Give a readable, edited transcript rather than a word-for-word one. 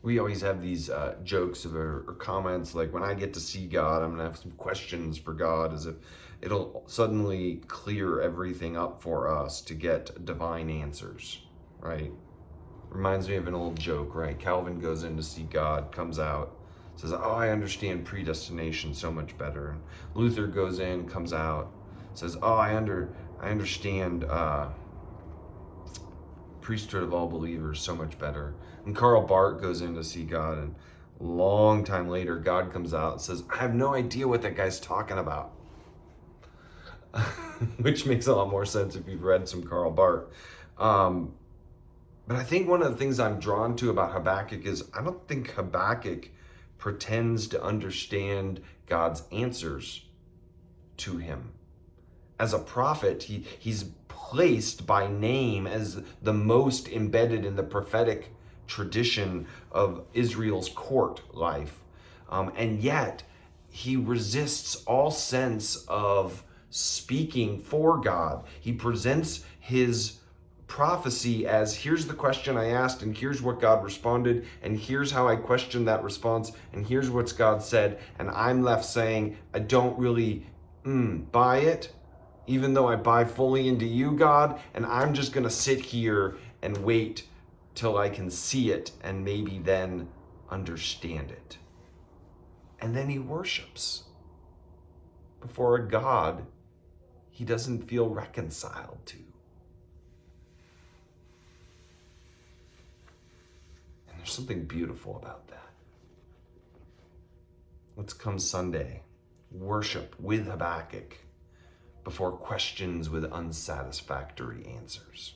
We always have these jokes or comments like, when I get to see God, I'm going to have some questions for God, as if it'll suddenly clear everything up for us to get divine answers, right? Reminds me of an old joke, right? Calvin goes in to see God, comes out, says, "Oh, I understand predestination so much better." And Luther goes in, comes out, says, "Oh, I understand priesthood of all believers so much better." And Karl Barth goes in to see God, and a long time later, God comes out and says, "I have no idea what that guy's talking about." Which makes a lot more sense if you've read some Karl Barth. But I think one of the things I'm drawn to about Habakkuk is, I don't think Habakkuk pretends to understand God's answers to him. As a prophet, he's placed by name as the most embedded in the prophetic tradition of Israel's court life. And yet, he resists all sense of speaking for God. He presents his prophecy as, here's the question I asked, and here's what God responded, and here's how I questioned that response, and here's what God said, and I'm left saying, I don't really buy it, even though I buy fully into you, God, and I'm just going to sit here and wait till I can see it and maybe then understand it. And then he worships before a God he doesn't feel reconciled to. And there's something beautiful about that. Let's come Sunday, worship with Habakkuk before questions with unsatisfactory answers.